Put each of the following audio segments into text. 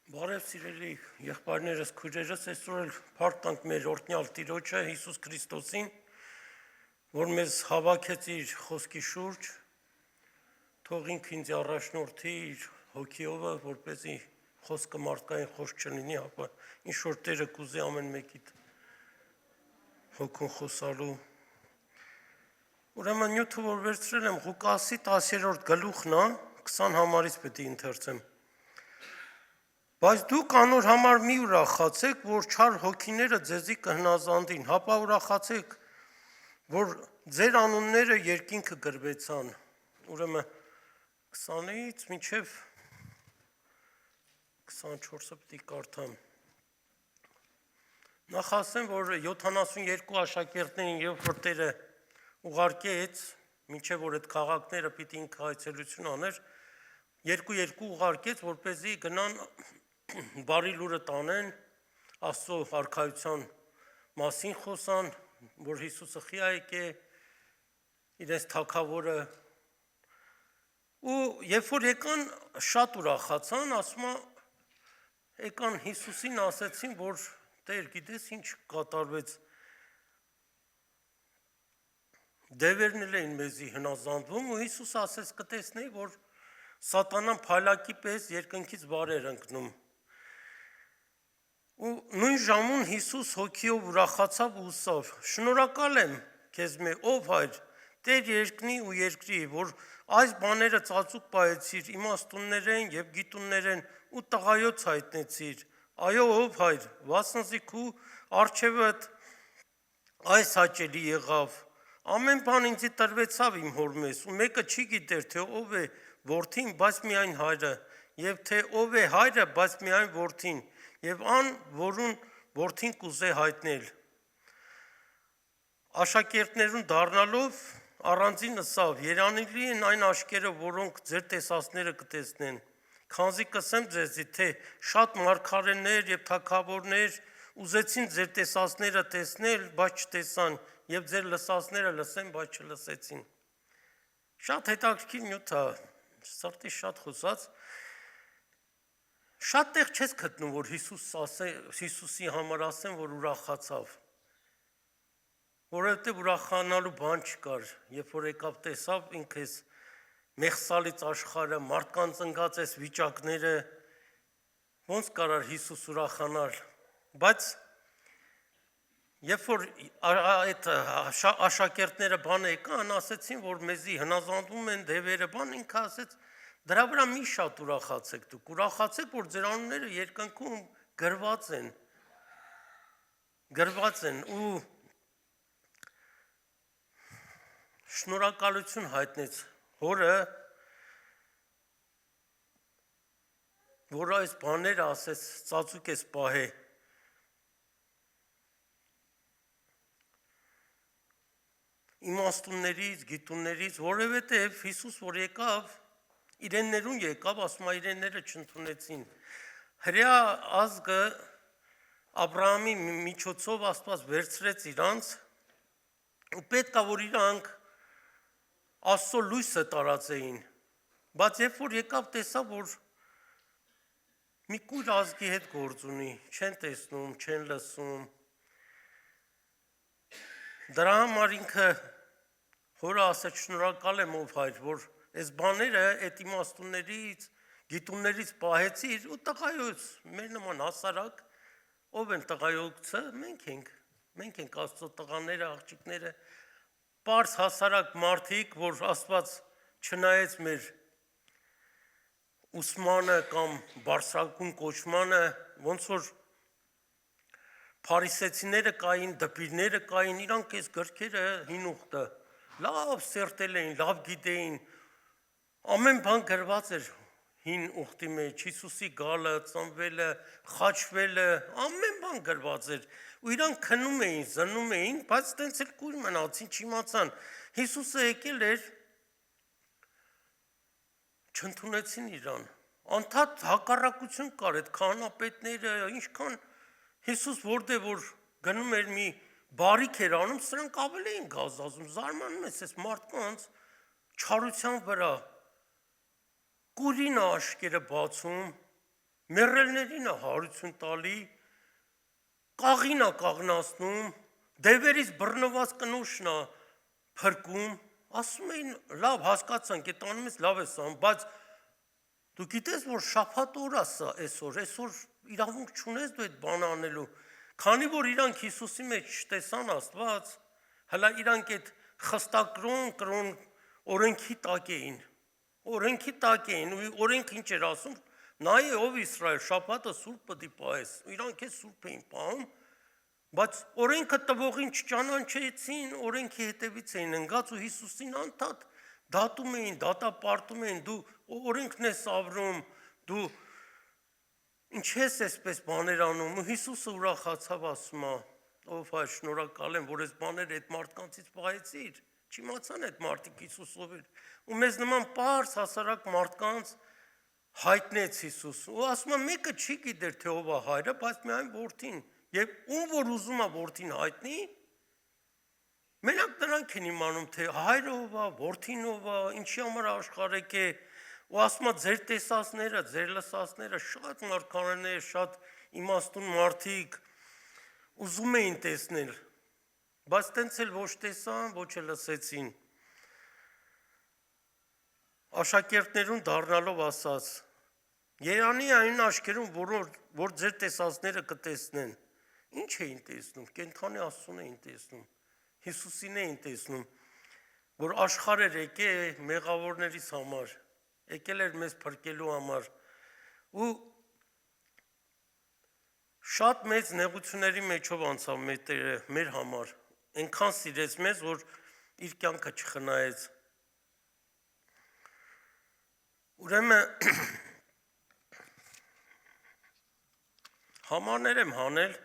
Բարև սիրելի եղբայրներս, քույրերս, այսօր էլ փառք տանք մեր օրհնյալ Տիրոջը Հիսուս Քրիստոսին, որ մեզ հավաքեց իր խոսքի շուրջ, թող ինքը ինձ առաջնորդի իր հոգիով, որպեսզի խոսքը մարդկային խոսք չլինի, ապա ինչ որ Տերը կուզի ամեն մեկիդ հոգուն խոսալու։ Ուրեմն նյութը, որ վերցրել եմ, Ղուկասի 10-րդ գլուխն է, 20 համարից պետք է ընթերցեմ։ Բայց դուք անոր համար մի ուրախացեք, որ չար հոգիները ձեզի կհնազանդին, հապա ուրախացեք, որ ձեր անունները երկինքը գրվեցան։ Ուրեմն 20-ից մինչև 24-ը պետք է կարդամ։ Նախ ասեմ, որ 72 աշակերտներին երբ որ Տերը ուղարկեց, մինչև որ այդ քաղաքները պիտի ինքը այցելություն աներ, երկու ուղարկեց, որպեսզի գնան բարի լուրը տանեն, Աստծո արքայության մասին խոսան, որ Հիսուսը խի է եկե, իրենց թագավորը, ու երբ որ եկան շատ ուրախացան, ասում եկան Հիսուսին ասեցին, որ Տեր, գիտես ինչ կատարվեց, դևերն էին մեզի հնազանդվում, ու Հիսուս ասեց կտեսնեի, որ սատանան փայլակի պես երկնքից բարեր ընկնում։ Ու նույն ժամուն Հիսուս հոգիով ուրախացավ ու ուսավ. շնորհակալ եմ քեզ ով Հայր, Տեր երկնի ու երկրի, որ այս բաները ծածուկ պահեցիր իմաստուններեն եւ գիտուններեն ու տղայոց հայտնեցիր։ Այո, ով Հայր, վասնզի քու առջևդ այս հաճելի եղավ։ Ամեն բան ինձի տրվեցավ իմ հոր մեզ, ու մեկը չի գիտեր, թե ով է որդին, բայց միայն հայրը, եւ թե ով է հայրը, բայց միայն որդին, եւ ան, որուն որդին կուզե հայտնել։ Աշակերտներուն դառնալով առանձին ըսավ. երանելի են այն աշկերը, որոնք ձեր տեսածները կտեսնեն։ Քանզի կսեմ ձեզի, թե շատ մարգարեներ եւ թագավորներ ուզեցին ձեր տեսածները տեսնել, բայց չտեսան, եւ ձեր լսածները լսեն, բայց չլսեցին։ Շատ հետաքրքիր նյութ է, սրտի շատ խոսած։ Շատ տեղ չես գտնում, որ Հիսուսի համար ասեն, որ ուրախացավ, որովհետև ուրախանալու բան չկար, երբ որ եկավ տեսավ ինքես մեղսալից աշխարհը, մարդկանց ընկած այս վիճակները, ոնց կարար Հիսուս ուրախանալ, բայց երբ որ այդ աշակերտները բանը եկան, ասեցին, որ մեզի հնազանդվում են դևերը, բան ինքը ասեց, դրա վրա մի շատ ուրախացեք դուք, ուրախացեք, որ ձեր անունները երկնքում գրված են ու շնորհակալություն հայտնեց հորը, որ այս բաները ասեց, ծածուկ ես պահե։ Իմաստուններից, գիտուններից, որովհետև Հիսուս որ եկավ, իրեններուն եկավ, ասում իրենները չընդունեցին։ Հրեա ազգը Աբրահամի միջոցով Աստված վերցրեց իրանց, ու պետք է որ իրանք Աստծո լույսը տարածեին, բայց երբ որ եկավ տեսավ, որ մի կույր ազգի հետ գործ ունի, չեն տեսնում, չեն լսում, դրա համար ինքը հորը ասեց շնորհակալ եմ ով Հայր, որ այս բաները այդ իմաստուններից, գիտուններից պահեցիր ու տղայոց, մեր նման հասարակ, ով են տղայոցը, մենք ենք Աստծո տղաները, աղջիկները, պարզ հասարակ մարդիկ, որ Աստված չնայեց մեր ուսմանը կամ բարձրագույն կոչմանը, ոնց որ փարիսեցիները կային, դպիրները կային, իրանք այս գրքերը հին ուխտը լավ սերտել էին, լավ գիտեին, ամեն բան գրված էր հին ուխտի մեջ, Հիսուսի գալը, ծնվելը, խաչվելը, ամեն բան գրված էր, ու իրանք քնում էին, զննում էին, բայց տենց էլ կույր մնացին, չիմացան, Հիսուսը եկել էր, չընդունեցին իրան, անդադ հակառակություն կար, այդ քահանապետները, ինչքան Հիսուս որտեղ որ գնում էր մի բարիք էր անում, սրանք ավելի էին գազազում, զարմանում ես այս մարդկանց չարության վրա, կուրին աշկերը բացում, մեռելներին է հարություն տալի, կաղին է կաղնացնում, դևերից բռնված կնոջն է փրկում, ասում էին լավ հասկացանք, այդ անում ես լավ ես անում, բայց դու գիտես, որ շաբաթ օր է սա այսօր իրավունք չունես դու այդ բանը անելու, քանի որ իրանք Հիսուսի մեջ չտեսան Աստված, հələ իրանք այդ խստակրոն օրենքի տակ էին, ու օրենքը ինչ էր ասում, նայ ով Իսրայել, շաբաթը սուրբ պետք է պահես, իրանք է սուրբ էին պահում, բայց օրենքը տվողին չճանաչեցին, օրենքի հետևից էին ընկած ու Հիսուսին անդադ դատում էին, դատապարտում էին, դու օրենքն ես ավրում, դու ինչ ես այսպես բաներ անում, ու Հիսուսը ուրախացավ ասում է, ով հայր շնորհակալ եմ, որ այս բաները այդ մարդկանցից պահեցիր, չիմացան այդ մարդիկ Հիսուսով էր, ու մեզ նման պարզ հասարակ մարդկանց հայտնեց Հիսուս, ու ասում է մեկը չի գիտեր թե ով է հայրը, բայց միայն որդին, եւ ում որ ուզում է որդին հայտնի, մենակ նրանք են իմանում թե հայրը ով է, որդին ով է, ինչի համար աշխարհ է, ու ասում է ձեր տեսածները, ձեր լսածները շատ մարդկաներ, շատ իմաստուն մարդիկ ուզում էին տեսնել, բայց տենց էլ ոչ տեսան, ոչ էլ լսեցին։ Աշակերտներուն դառնալով ասաց. Երանի այն աչքերում, որ ձեր տեսածները կտեսնեն։ Ինչ էին տեսնում, կենդանի Աստծուն էին տեսնում, Հիսուսին էին տեսնում, որ աշխարհ էր եկել մեղավորներիս համար, եկել էր մեզ փրկելու համար, ու շատ մեծ նեղությունների մեջով անցավ մեր համար, այնքան սիրեց մեզ, որ իր կյանքը չխնայեց։ Ուրեմն համարներ եմ հանել,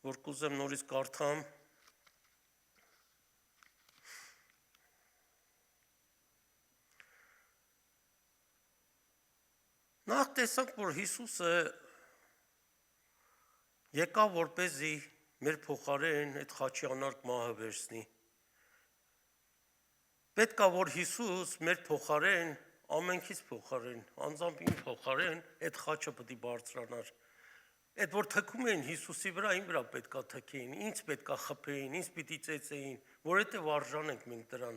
որ կուզեմ նորից կարդամ, նախ տեսանք, որ Հիսուսը եկավ որպեսզի մեր փոխարեն այդ խաչի անարգ մահը վերցնի։ Պետք է որ Հիսուս մեր փոխարեն, ամենքից փոխարեն, անձամբ իմ փոխարեն այդ խաչը պետք է բարձրանար։ Այդ որ թքում էին Հիսուսի վրա, իմ վրա պետք է թքեին, ինձ պետք է խփեին, ինձ պիտի ծեծեին, որովհետև արժան ենք մենք դրան,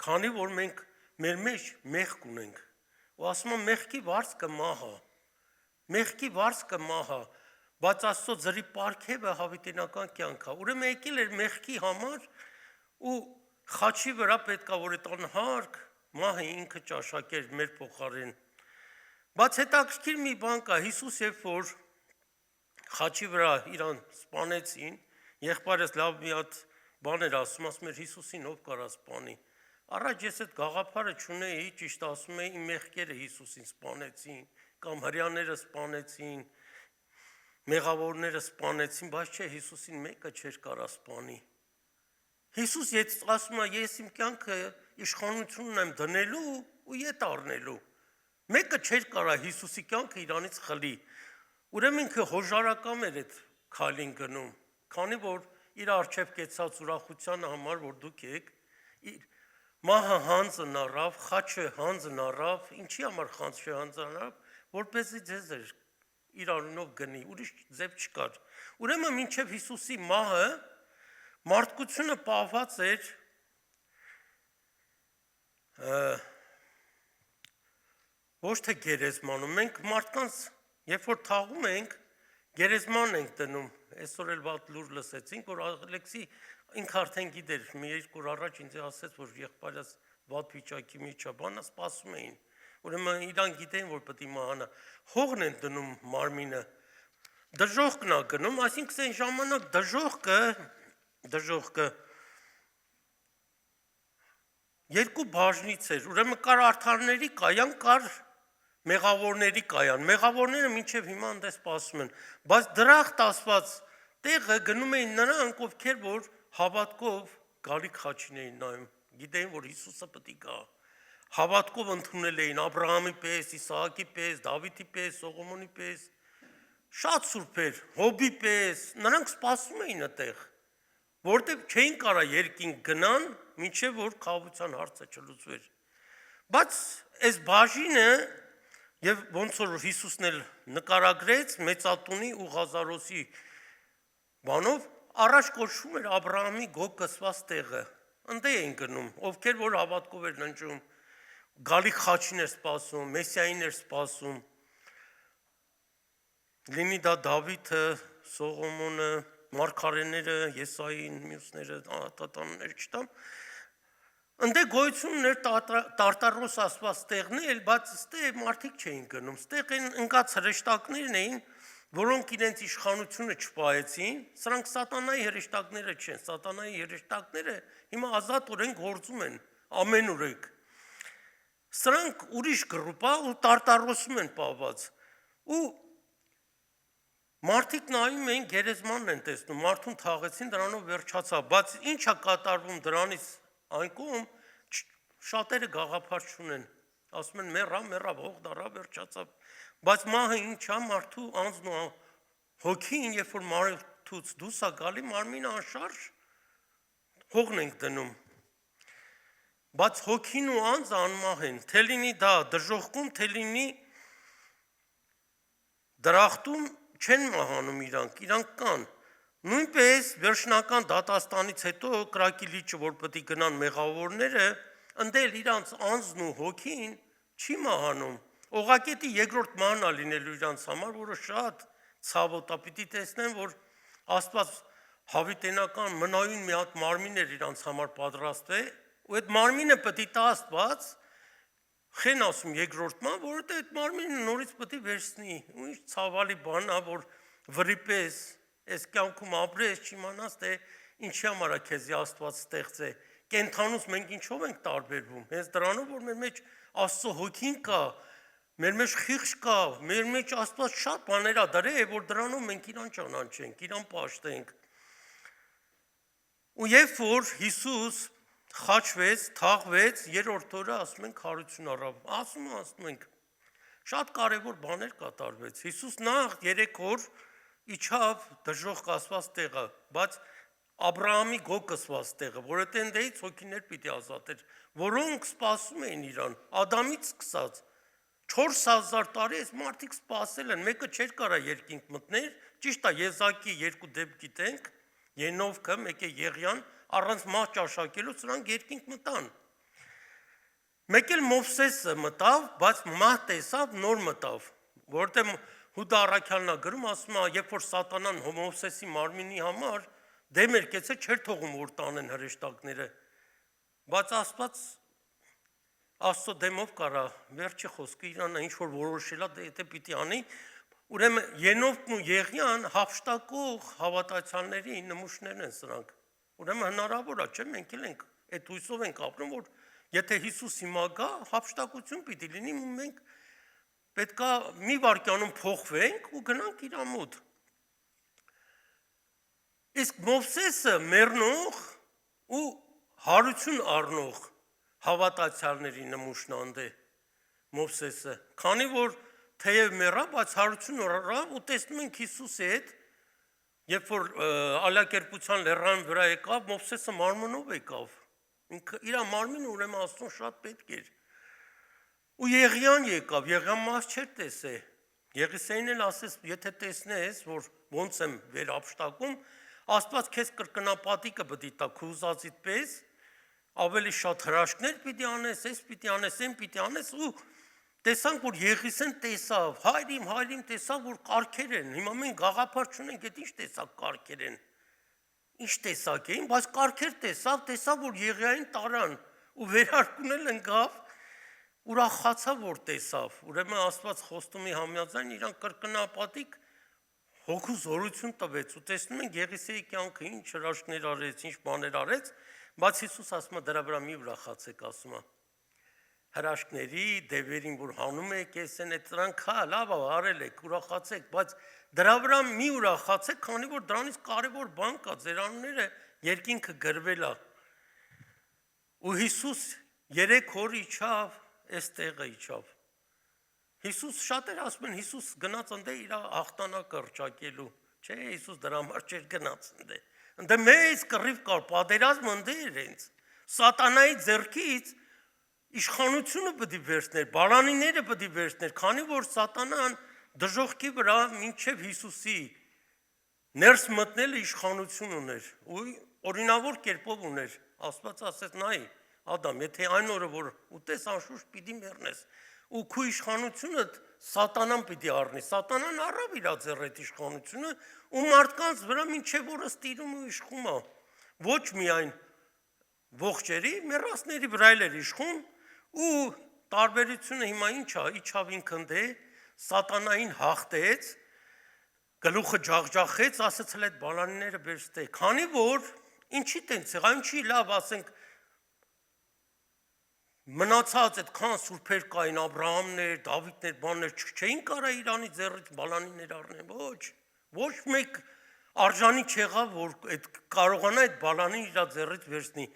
քանի որ մենք մեր մեջ մեղք ունենք։ Ու ասում եմ մեղքի վարձքը մահ է, մեղքի վարձքը մահ է, բայց Աստծո ձրի պարգևը հավիտենական կյանք է։ Ուրեմն եկել էր մեղքի համար ու խաչի վրա պետք է որ այդ անհարգ մահը ինքը ճաշակեր մեր փոխարեն։ Բայց հետաքրքիր մի բան կա, Հիսուս երբ որ խաչի վրա իրան սպանեցին, եղբայրս լավ մի հատ բան էր ասում էր Հիսուսին ով կարա սպանի։ Առաջ ես այդ գաղափարը չունեի, ճիշտ ասում եմ, իմ մեղքերը Հիսուսին սպանեցին, կամ հրյաները սպանեցին, մեղավորները սպանեցին, բայց չէ Հիսուսին մեկը չէր կարա սպանի։ Հիսուս ասում է, ես իմ կյանքը իշխանություն ունեմ դնելու ու ետ առնելու։ Մեկը չէր կարա Հիսուսի կյանքը իրանից խլի։ Ուրեմն ինքը հոժարակամ էր այդ քայլին գնում, քանի որ իր արչև կեցած ուրախության համար, որ դուք եք, մահը հանձն առավ, խաչը հանձն առավ, ինչի համար խաչը հանձն առավ, որպեսզի ձեզ իր անունով գնի, ուրիշ ձև չկար։ Ուրեմն մինչև Հիսուսի մահը մարդկությունը պահված էր ոչ թե գերեզմանում, մենք մարդկանց, երբ որ թաղում ենք, գերեզման ենք դնում, այսօր էլ վատ լուր լսեցինք, որ Ալեքսի ինքը արդեն գիտեր, մի երկու օր առաջ ինձ ասեց, որ եղբայրս վատ վիճակի մեջ է, բանը սպասում էին, ուրեմն իրան գիտեն, որ պետք է մահանա, հողն են դնում մարմինը, դժոխքն է գնում, այսինքն այն ժամանակ դժոխքը երկու բաժնից էր, ուրեմն կար արդարների կայան, կար մեղավորների կայան, մեղավորները մինչև հիմա այնտեղ սպասում են, բայց դրախտ ասված տեղը գնում էին նրանք, ովքեր որ հավատքով գալիք խաչին էին նայում, գիտեին, որ Հիսուսը պետք է գա, հավատքով ընդունել էին Աբրահամի պես, Իսահակի պես, Դավիթի պես, Սողոմոնի պես, շատ սուրբ էր, Հոբի պես, նրանք սպասում էին այդտեղ, որտեղ չէին կարա երկինք գնան, մինչև որ խաղաղության հարցը չլուծվեր։ Բայց այս բաժինը եւ ոնց որ Հիսուսն էլ նկարագրեց մեծատունի ու Ղազարոսի բանով առաջ կոչվում էր Աբրահամի գոգ կսված տեղը։ Ընդ էին գնում, ովքեր որ հավատքով էր ննջում, գալի խաչին էր սպասում, Մեսիային էր սպասում։ Լինի դա Դավիթը, Սողոմոնը, մարգարեները, Եսային, մյուսները, ատատանները չտամ։ Ընդ գոյություն ուներ Տարտարոս ասված տեղն էլ, բայց ստե մարդիկ չէին գնում։ Ստեղ են ընկած հրեշտակներն էին, որոնք իրենց իշխանությունը չպահեցին, սրանք սատանայի հրեշտակները չեն, սատանայի հրեշտակները հիմա ազատորեն գործում են ամենուրեք։ Սրանք ուրիշ գրուպ է ու Տարտարոսում են պահված։ Ու մարդիկ նայում էին գերեզմանն են տեսնում, մարդուն թաղեցին, դրանով վերջացավ, բայց ինչ է կատարվում դրանից այն կողմ շատերը գաղափար չունեն, ասում են մեռա, հող դարա, վերջացավ, բայց մահը ինչա մարդու անձն ու հոգին, երբ որ մարդուց դուրս է գալի, մարմինը անշարժ հողն ենք դնում, բայց հոգին ու անձը անմահ են, թե լինի դա դժոխքում, թե լինի դրախտում չեն մահանում իրանք կան, նույնպես վերջնական դատաստանից հետո կրակի լիճը, որ պետք է գնան մեղավորները, ընդել իրանց անձն ու հոգին չի մահանում, օղակետի երկրորդ մահն է լինելու իրանց համար, որը շատ ցավոտ է, պիտի տեսնեն, որ Աստված հավիտենական մնայուն մի հատ մարմին էր իրանց համար պատրաստվել, ու այդ մարմինը պետք է տա Աստված, խեն ասում երկրորդման, որովհետև այդ մարմինը նորից պետք է վերցնի, ու ինչ ցավալի բան է, որ վրիպես, այս կյանքում ապրես, չիմանաս, թե ինչի համար է քեզի Աստված ստեղծե, կենթանուց մենք ինչով ենք տարբերվում, հենց դրանով, որ մեր մեջ Աստծո հոգին կա, մեր մեջ խիղճ կա, մեր մեջ Աստված շատ բաներ է դրել, որ դրանով մենք իրան ճանաչենք, իրան պաշտենք։ Ու երբ որ Հիսուս խաչվեց, թաղվեց, երրորդ օրը ասում ենք հարություն առավ, ասում ենք, շատ կարևոր բաներ կատարվեց, Հիսուս նախ 3 օր իջավ դժոխք ասված տեղը, բայց Աբրահամի գոգ կսված տեղը, որովհետև ընդեից հոգիներ պիտի ազատեր, որոնք սպասում էին իրան, Ադամից սկսած, 4000 տարի այս մարդիկ սպասել են, մեկը չէր կարա երկինք մտներ, ճիշտ է Եզակի 2 դեպք գիտենք, Ենովքը, մեկը Եղիան, առանց մահ ճաշակելու սրանք երկինք մտան։ Մեկ էլ Մովսեսը մտավ, բայց մահ տեսավ, նոր մտավ, որովհետև Հուդա առաքյալն է գրում, ասում է, երբ որ սատանան Մովսեսի մարմինի համար դեմ էր կեցել, չէր թողում որ տանեն հրեշտակները, բայց Աստված Աստծո դեմով կարա վերջի խոսքը իրանը ինչ որ որոշել է, դա պիտի անի, ուրեմն Ենովքն ու Եղիան հափշտակող հավատացյալների նմուշներն են սրանք, ուրեմն հնարավոր է, չէ՞, մենք էլ ենք այդ հույսով ենք ապրում, որ եթե Հիսուս հիմա գա, հափշտակություն պիտի լինի, մենք պետք է մի վայրկյանում փոխվենք ու գնանք իր մոտ։ Իսկ Մովսեսը մեռնող ու հարություն առնող հավատացյալների նմուշն անդե Մովսեսը, քանի որ թեև մեռա, բայց հարություն առավ ու տեսնում ենք Հիսուսի հետ, երբ որ ալակերպության լեռան վրա եկավ, Մովսեսը մարմնով եկավ, իր մարմինը ուրեմն Աստծուն շատ պետք էր։ Ու Եղիան եկավ, Եղիան մաս չէր տեսել, Եղիսեին էլ ասես, եթե տեսնես, որ ոնց եմ վերապշտակում, Աստված քեզ կրկնապատիկը պիտի տա քո ուզածիդ պես, ավելի շատ հրաշքներ պիտի անես, այս պիտի անես, այն պիտի անես ու տեսանք, որ Եղիսեն տեսավ, հայրիմ տեսավ, որ կարգեր են, հիմա մենք գաղափար չունենք, այդ ինչ տեսակ կարգեր են, ինչ տեսակ էին, բայց կարգեր տեսավ, որ Եղիային տարան ու վերարկունել ընկավ, ուրախացավ, որ տեսավ, ուրեմն Աստված խոստումի համաձայն իրան կրկնապատիկ հոգու զորություն տվեց ու տեսնում ենք Եղիսեի կյանքը ինչ հրաշքներ արեց, ինչ բաներ արեց, բայց Հիսուս ասում է դրա վրա մի ուրախացեք, ասում է հրաշքների, դևերին, որ հանում եք, եսեն այդ դրանք լավ արել եք, ուրախացեք, բայց դրա վրա մի ուրախացեք, քանի որ դրանից կարևոր բան կա, ձեր անունները երկինքը գրվել է։ Ու Հիսուս 3 օր իջավ, այս տեղը իջավ։ Հիսուս շատեր ասում են, Հիսուս գնաց ընդ իր հաղթանակը հռչակելու, չէ, Հիսուս դրա համար չէր գնաց ընդ մեծ կռիվ կար, պատերազմ ընդ իրենց, սատանայի ձեռքից իշխանությունը պետք է վերցներ, բալանիները պետք է վերցներ, քանի որ սատանան դժոխքի վրա մինչև Հիսուսի ներս մտնելը իշխանություն ուներ, ու օրինավոր կերպով ուներ, Աստված ասեց նայ, Ադամ, եթե այն օրը, որ ուտես անշուշտ պիտի մեռնես, ու քո իշխանությունը սատանան պիտի առնի, սատանան առավ իր ձեռ այդ իշխանությունը, ու մարդկանց վրա մինչև օրս տիրում ու իշխում է, ոչ միայն ողջերի, մեռածների վրա էլ էր իշխում, ու տարբերությունը հիմա ինչ է, իջավ ինքն սատանային հաղթեց, գլուխը ջախջախեց, ասեց հələ այդ բալանիները վերցտե, քանի որ ինչի տենց եղավ, ինչի լավ ասենք մնացած այդքան սուրբեր կային, Աբրահամներ, Դավիթներ, բաններ չէին կարա Իրանի ձեռից բալանիներ առնեն, ոչ մեկ արժանի չեղավ, որ այդ կարողանա այդ բալանին իր ձեռից վերցնի,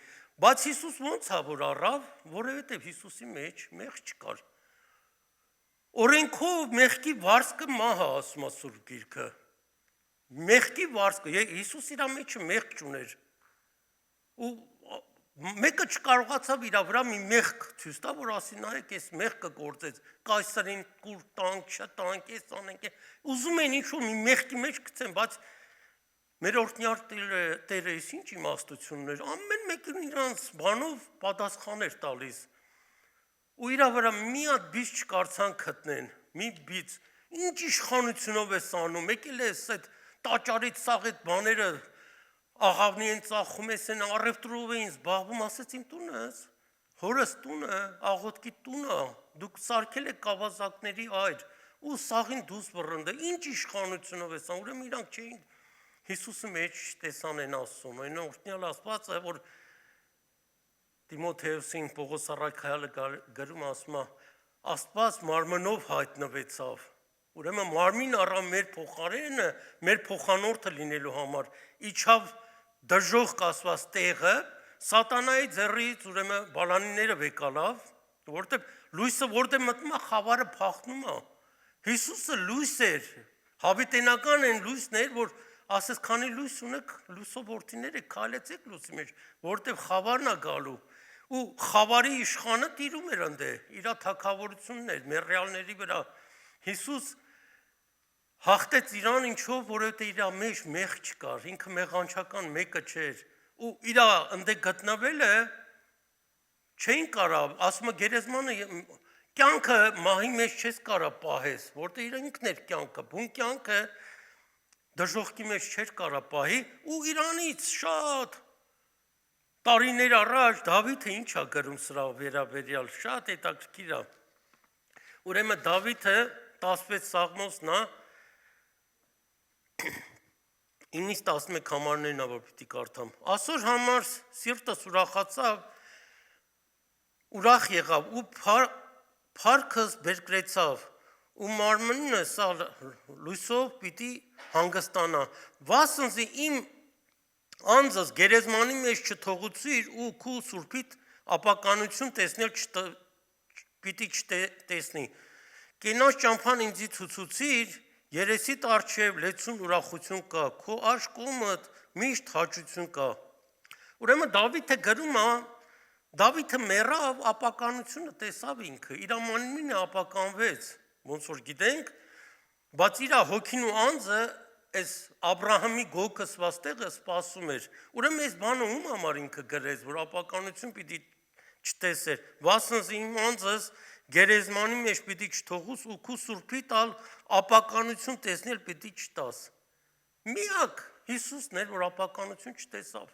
բայց Հիսուս ոնց է որ առավ, որովհետև Հիսուսի մեջ մեղք չկար, օրենքով մեղքի վարձքը մահ է, ասում է Սուրբ Գիրքը, մեղքի վարձքը, Հիսուս իր մեջը մեղք չուներ, ու մեկը չկարողացավ իր վրա մի մեղք ցույց տա, որ ասի նայեք, այս մեղքը գործեց, կայսրին կուր տանք, չտանք, այս անենք, ուզում են ինչ-որ մի մեղքի մեջ գցեն, բայց մեր օրհնյալ Տերը ինչ իմաստություն ուներ, ամեն մեկն իրանց բանով պատասխան էր տալիս, ու իր վրա մի հատ բիծ չկարցան գտնեն, մի բիծ, ինչ իշխանությունով ես անում, եկել ես այդ տաճարից սաղ այդ բաները աղավնի են ծախում ես են առևտրով էին զբաղվում, ասեց իմ տունս, հորս տունը, աղոտքի տունը, դուք սարքել եք կավազակների այր, ու սաղին դուս վռնդը, ինչ իշխանությունով ես ան, ուրեմն իրանք չէին Հիսուսի մեջ տեսան են ասում, այն օրհնյալ Աստված է, որ Տիմոթեոսին Պողոս առաքյալը գրում ասում է, Աստված մարմնով հայտնվեցավ, ուրեմն մարմին առավ մեր փոխարենը, մեր փոխանորդը լինելու համար, իջավ դժոխք ասված տեղը, սատանայի ձեռից ուրեմն բալանիները վեկալավ, որտեղ լույսը որտեղ մտնում է, խավարը փախնում է, Հիսուսը լույս էր, հավիտենական են լույսներ, որ ասես քանի լույս ունեք, լույսով որդիներ եք, քայլեցեք լույսի մեջ, որտեղ խավարն է գալու, ու խավարի իշխանը տիրում էր ընդ իր թագավորությունն էր, մեռյալների վրա, Հիսուս հաղթեց իրան ինչով, որովհետև իր մեջ մեղք չկար, ինքը մեղանչական մեկը չէր, ու իր ընդ գտնվելը չէին կարա, ասում է գերեզմանը կյանքը մահի մեջ չես կարա պահես, որտեղ իր ինքն էր կյանքը, բուն կյանքը դժոխքի մեջ չէր կարա պահի, ու իրանից շատ տարիներ առաջ Դավիթը ինչ է գրում սրա վերաբերյալ, շատ հետաքրքիր է, ուրեմն Դավիթը 16 Սաղմոսն է, 9-ից 11 համարներն է, որ պիտի կարդամ, ասոր համար սիրտս ուրախացավ, ուրախ եղավ, ու փառքս բերկրեցավ, ու մարմինս լույսով պիտի հանգստանա, վասնզի իմ անձս գերեզմանի մեջ չթողուցիր ու քու սուրբիտ ապականություն տեսնել պիտի չտեսնի, կենաց ճամփան ինձի ցուցուցիր, երեսիդ առջև լեցուն ուրախություն կա, քո աջ կողմդ միշտ հաճություն կա, ուրեմն Դավիթը գրում է, Դավիթը մեռավ, ապականությունը տեսավ ինքը, իր մարմինը ապականվեց, ոնց որ գիտենք, բայց իր հոգին ու անձը այս Աբրահամի գոգսված տեղը սպասում էր, ուրեմն այս բանը ում համար ինքը գրեց, որ ապականություն պիտի չտեսեր, վասնզի իմ անձս գերեզմանի մեջ պիտի չթողուս ու քու սուրբի տալ ապականություն տեսնել պիտի չտաս, միակ Հիսուսն էր, որ ապականություն չտեսավ,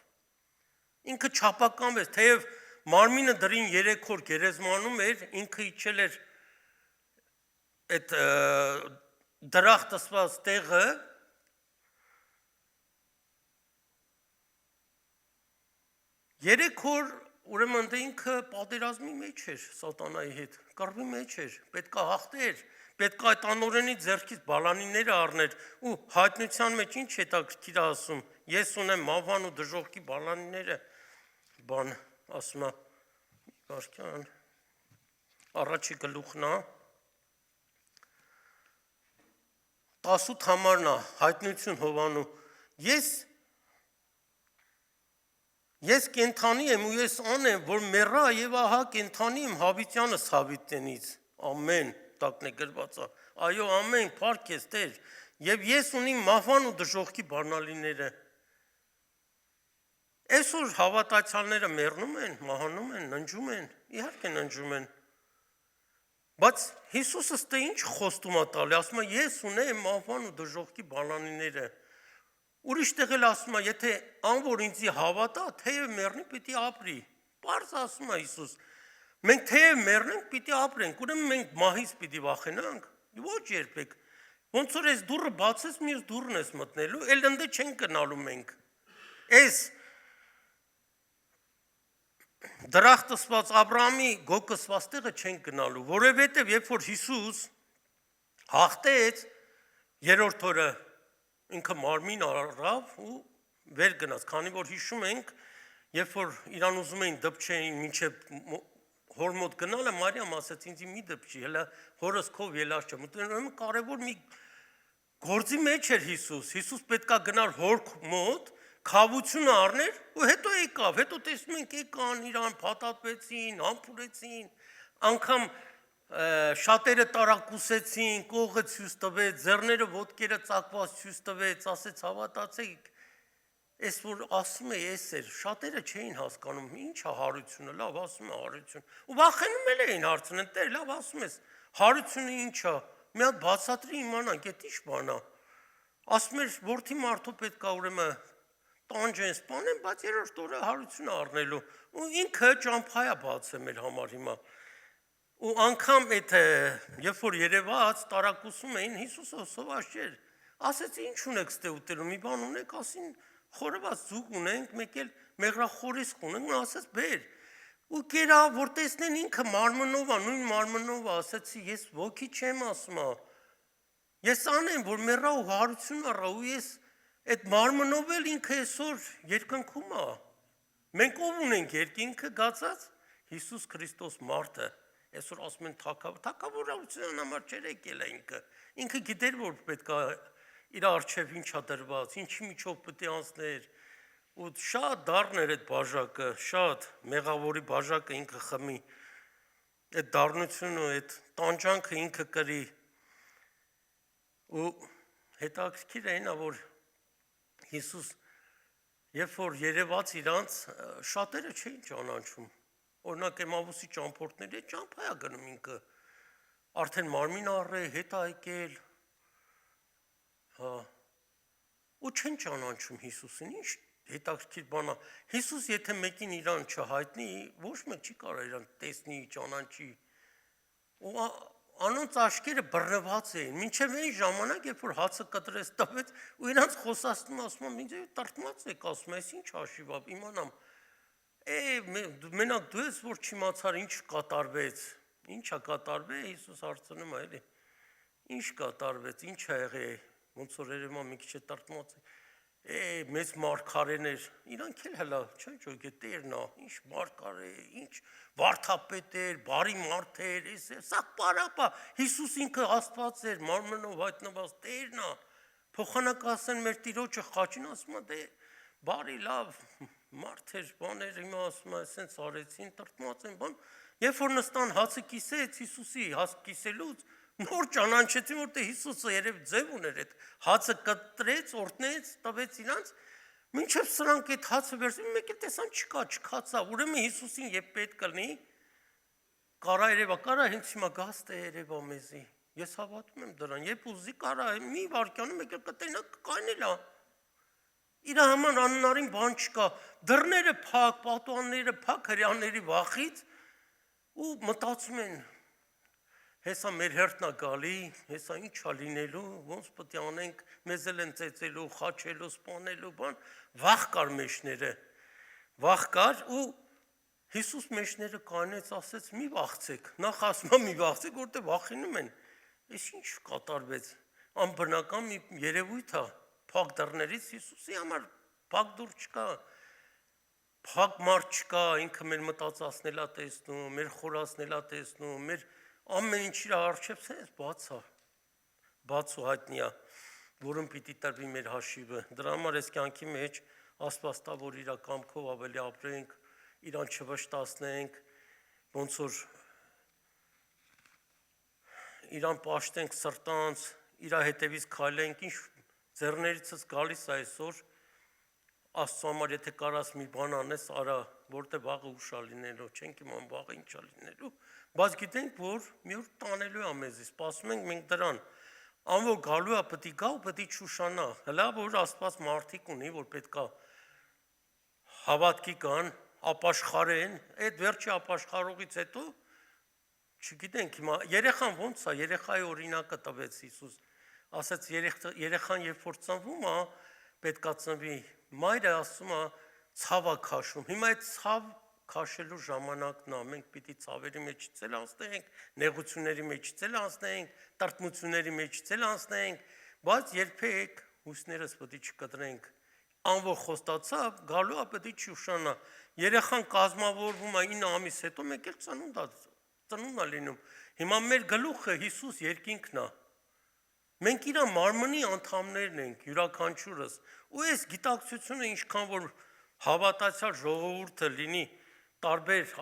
ինքը չապականվեց, թեև մարմինը դրին 3 օր գերեզմանում էր, ինքը իջել էր այդ դրախտված տեղը, երեք օր ուրեմն դե ինքը պատերազմի մեջ էր սատանայի հետ, կռվի մեջ էր, պետքա հաղթեր, պետքա այդ անօրենի ձեռքից բալանիները առներ ու հայտնության մեջ ինչ հետաքրքիր ասում, ես ունեմ մահվան ու դժոխքի բալանիները, բան ասում է, վարքյան, առաջի գլուխն է, 18 համարն է, հայտնություն Հովանու, ես Ես կենթանի եմ ու ես անեմ, որ մեռա եւ ահա կենթանի եմ հավիտյանը Սավիտենից։ Ամեն, տակն է գրված է։ Այո, ամեն, փառք ես Տեր։ Եվ ես ունիմ մահվան ու դժոխքի բանալիները։ Այսօր հավատացյալները մեռնում են, մահանում են, ննջում են, իհարկե ննջում են։ Բայց Հիսուսը ստե ինչ խոստում է տալի, ասում է ես ունեմ մահվան ու դժոխքի բանալիները։ Ուրիշ տեղ էլ ասում է, եթե ան որ ինձի հավատա, թեև մեռնի, պիտի ապրի։ Պարզ ասում է Հիսուս։ Մենք թեև մեռնենք, պիտի ապրենք, ուրեմն մենք մահից պիտի վախենանք։ Ոչ երբեք։ Ոնց որ այս դուռը բացես, մյուս դուռն ես մտնելու, էլ ընդ չենք գնալու մենք։ Այս դրախտսված Աբրահամի գոգսված տեղը չենք գնալու, որովհետև երբ որ Հիսուս հաղթեց երրորդ օրը ինքը մարմին առավ ու վեր գնաց, քանի որ հիշում ենք, երբ որ իրան ուզում էին դպչեին մինչև հոր մոտ գնալը, Մարիամ ասաց ինձ մի դպչի, հələ հորս քով ելած չեմ, ուրեմն կարևոր մի գործի մեջ էր Հիսուս, Հիսուս պետքա գնար հոր մոտ, խավությունը առներ ու հետո եկավ, հետո տեսնում ենք եկան իրան փաթաթվեցին, համբուրեցին, անգամ շատերը տարակուսեցին, կողը ցույց տվեց, ձեռները ոտքերը ծակված ցույց տվեց, ասեց հավատացեք, այս որ ասում է ես էր, շատերը չէին հասկանում, ինչ է հարությունը, լավ ասում է հարություն, ու վախենում էին հարցնել, Տեր, լավ ասում ես, հարությունը ինչ է, մի հատ բացատրի իմանանք, այդ ինչ բան է, ասում էր, որդի մարդու պետք է ուրեմն տանջեն սպանեն, բայց երրորդ օրը հարությունը առնելու, ու ինքը ճամփայա բացը մեր համար հիմա, ու անգամ այդ երբ որ երևաց տարակուսում էին Հիսուսը սոված չէր, ասեց ինչ ունեք ստե ուտելու, մի բան ունեք, ասին խորոված ձուկ ունենք, մեկ էլ մեղրախորիսկ ունենք, ու ասեց բեր, ու կերա որ տեսնեն ինքը մարմնով է, նույն մարմնով է, ասեցի ես ոգի չեմ ասում, ես անեմ, որ մեռա ու հարություն առա, ու ես այդ մարմնով էլ ինքը այսօր երկնքում է, մենք ով ունենք երկինքը գացած, Հիսուս Քրիստոս մարդը, այսօր ասում են թագավորության համար չէր եկել ինքը գիտեր, որ պետք է իր առջև ինչա դրված, ինչի միջով պետք է անցներ, ու շատ դառներ այդ բաժակը, շատ մեղավորի բաժակը ինքը խմի, այդ դառնությունը, այդ տանջանքը ինքը կրի, ու հետաքրքիր է նա, որ Հիսուս, երբ որ երևաց իրանց, շատերը չէին ճանաչում, օրինակ Էմավուսի ճամփորդների ճամփայա գնում ինքը, արդեն մարմին առե, հետ է եկել, ու չեն ճանաչում Հիսուսին, ինչ հետաքրքիր բան է, Հիսուս եթե մեկին իրան չհայտնի, ոչ մեկ չի կարող իրան տեսնի, ճանաչի, ու անոնց աչքերը բռնված էին, մինչև այն ժամանակ, երբ որ հացը կտրեց տվեց, ու իրանց խոսացնում ասում, ինձ տրտմած եք ասում, այս ինչ հաշիվ է, իմանամ, մենակ դու ես, որ չիմացար ինչ կատարվեց, ինչ է կատարվել, Հիսուս հարցնում է, էլի, ինչ կատարվեց, ինչ է եղել, ոնց որ երևա մի քիչ տրտմած է, մեծ մարգարեներ, իրանք էլ հլա, չէ՞ ջոգե Տերն է, ինչ մարգարե, ինչ վարդապետ էր, բարի մարդ էր, սա պարապա, Հիսուս ինքը Աստված էր, մարմնով հայտնված Տերն է, փոխանակ ասեն մեր Տիրոջը խաչին, ասում է դե բարի լավ մարդ էր, բաներ հիմա ասում է, ասենց արեցին, տրտմած են, բան, երբ որ նստան հացը կիսեց Հիսուսի հաց կիսելուց, նոր ճանաչեցին, որտեղ Հիսուսը երև ձև ուներ, այդ հացը կտրեց, օրտնեց, տվեց իրանց, մինչև սրանք այդ հացը վերցին, մեկ էլ տեսան չկա, չքացա, ուրեմն Հիսուսին երբ պետք կլինի, կարա երևա, կարա հենց հիմա գաստ է երևա մեզի, ես հավատում եմ դրան, երբ ուզի կարա, մի վարկյանում մեկ էլ կտենա կայնել է, իր համար աննարին բան չկա, դռները փակ, պատուհանները փակ հրյանների վախից ու մտածում են, հեսա մեր հերթն է գալի, հեսա ինչ է լինելու, ոնց պետք է անենք, մեզ էլ են ծեծելու, խաչելու, սպանելու, բան, վախ կար մեջները, վախ կար ու Հիսուս մեջները կանեց, ասեց մի վախցեք, նախ ասում է մի վախցեք, որտեղ վախենում են, այս ինչ կատարվեց, անբնական մի երևույթ է, փակ դռներից Հիսուսի համար փակ դուռ չկա, փակ մարդ չկա, ինքը մեր մտածածն էլա տեսնում, մեր խորացն էլա տեսնում, մեր ամեն ինչ իր առջև սենց բաց ու հայտնի է, որում պիտի տրվի մեր հաշիվը, դրա համար այս կյանքի մեջ Աստված տա, որ իր կամքով ավելի ապրենք, իրան չվշտացնենք, ոնց որ իրան պաշտենք սրտանց, իր հետևից քայլենք, ինչ ձեռներիցս գալիս է այսօր, Աստծո համար եթե կարաս մի բան անես, արա, որտեղ վաղը ուշ է լինելու, չենք իմանում վաղը ինչ է լինելու, բայց գիտենք, որ մի օր տանելու է մեզի, սպասում ենք մենք դրան, անոր գալու է պետք է գա ու պետք է չուշանա, հլա որ Աստված մարդիկ ունի, որ պետք է հավատքի կան, ապաշխարեն, այդ վերջի ապաշխարողից հետո չգիտենք հիմա երեխան ոնց է, երեխայի օրինակը տվեց Հիսուս, ասաց երեխան երբ որ ծնվում է, պետք է ծնվի, մայրը ասում է ցավը քաշում, հիմա այդ ցավ քաշելու ժամանակն է, մենք պիտի ցավերի մեջից էլ անցնենք, նեղությունների մեջից էլ անցնենք, տրտմությունների մեջից էլ անցնենք, բայց երբեք հույսներս պետք է չկտրենք, անոր խոստացավ, գալու է պետք է չուշանա, երեխան կազմավորվում է 9 ամիս հետո մեկ էլ ծնունդ է լինում, հիմա մեր գլուխը Հիսուս երկինքն է, մենք իր մարմնի անդամներն ենք, յուրաքանչյուրս, ու այս գիտակցությունը ինչքան որ հավատացյալ ժողովուրդը լինի, տարբեր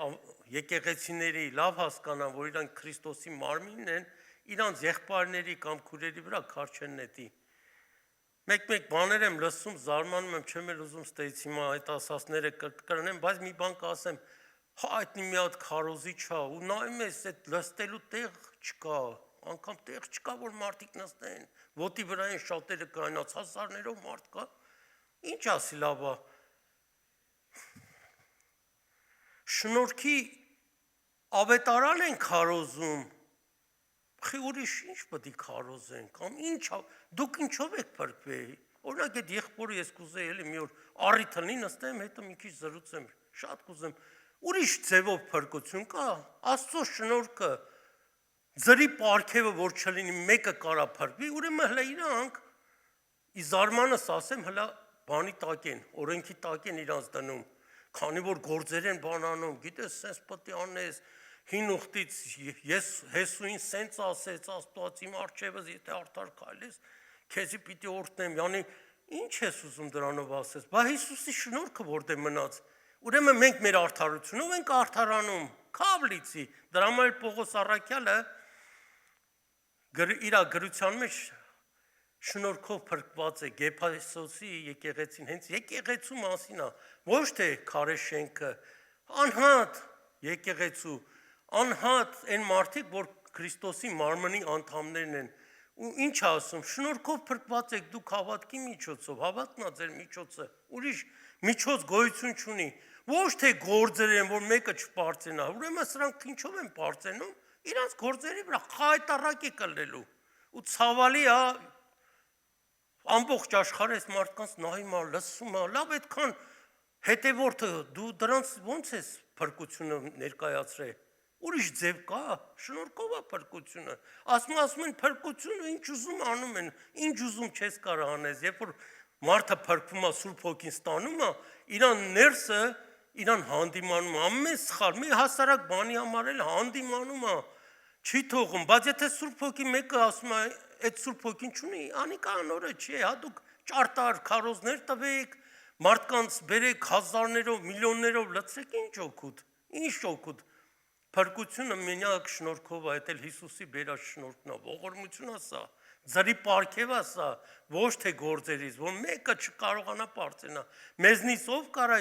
եկեղեցիների լավ հասկանան, որ իրանք Քրիստոսի մարմինն են, իրանց եղբայրների կամ քուրերի վրա քար չեն նետի։ Մեկ բաներ եմ լսում, զարմանում եմ, չեմ էլ ուզում ստեից հիմա այդ ասածները կրկնեմ, բայց մի բան կասեմ, հայտնի մի հատ քարոզիչ է, ու նայում ես այդ լստելու տեղ չկա, անգամ տեղ չկա, որ մարդիկ նստեն, ոտի վրա են շատերը կայնած, հազարներով մարդ կա, ինչ ասի լավ է, շնորհքի ավետարան են քարոզում, խի ուրիշ ինչ պետք է քարոզեն, կամ ինչ, դուք ինչով եք փրկվել, օրինակ այդ եղբորը ես կուզեի էլի մի օր առիթ լինի նստեմ, հետո մի քիչ զրուցեմ, շատ կուզեմ, ուրիշ ձևով փրկություն կա, Աստծո շնորհքը, ձրի պարգևը որ չլինի, մեկը կարա փրկվի, ուրեմն հլա իրանք, ի զարմանս ասեմ, հլա բանի տակ են, օրենքի տակ են իրանց դնում, քանի որ գործեր են բան անում, գիտես, սենց պետք է անես, հին ուխտից Հեսուին սենց ասեց, Աստված իմ առջևս, եթե արդար քայլես, քեզի պիտի օրհնեմ, յանի ինչ ես ուզում դրանով ասես, բա Հիսուսի շնորհքը որտե մնաց, ուրեմն մենք մեր արդարությունով ենք արդարանում, քավլիցի, դրա համար Պողոս առաքյալը իր գրության մեջ շնորհքով փրկված է Գեփասոսի եկեղեցին, հենց եկեղեցու մասին է, ոչ թե քարե շենքը, անհատ եկեղեցու, անհատ այն մարդիկ, որ Քրիստոսի մարմնի անդամներն են, ու ինչ ասում, շնորհքով փրկված եք դուք հավատքի միջոցով, հավատն է ձեր միջոցը, ուրիշ միջոց գոյություն չունի, ոչ թե գործեր են, որ մեկը չպարծենա, ուրեմն սրանք ինչով են պարծենում, իրանց գործերի վրա խայտարակ է կլնելու, ու ցավալի է, ամբողջ աշխարհը այս մարդկանց նայում է, լսում է, լավ այդքան հետևորդը դու դրանց ոնց ես փրկությունը ներկայացրել, ուրիշ ձև կա, շնորհքով է փրկությունը, ասում են փրկությունը ինչ ուզում անում են, ինչ ուզում չես կարող անես, երբ որ մարդը փրկվում է Սուրբ Հոգին ստանում է, իրան ներսը, իրան հանդիմանում է, ամեն սխալ, մի հասարակ բանի համար էլ հանդիմանում է, չի թողում, բայց եթե Սուրբ Հոգի մեկը ասում է, այդ Սուրբ Հոգին չունի, անիկա անորը չի, հա դուք ճարտար քարոզներ տվեք, մարդկանց բերեք հազարներով, միլիոններով լցրեք, ինչ օգուտ, փրկությունը միակ շնորհքով է, այդ էլ Հիսուսի բերած շնորհքն է, ողորմություն է սա, ձրի պարգև է սա, ոչ թե գործերից, որ մեկը չկարողանա պարծենա, մեզնից ով կարա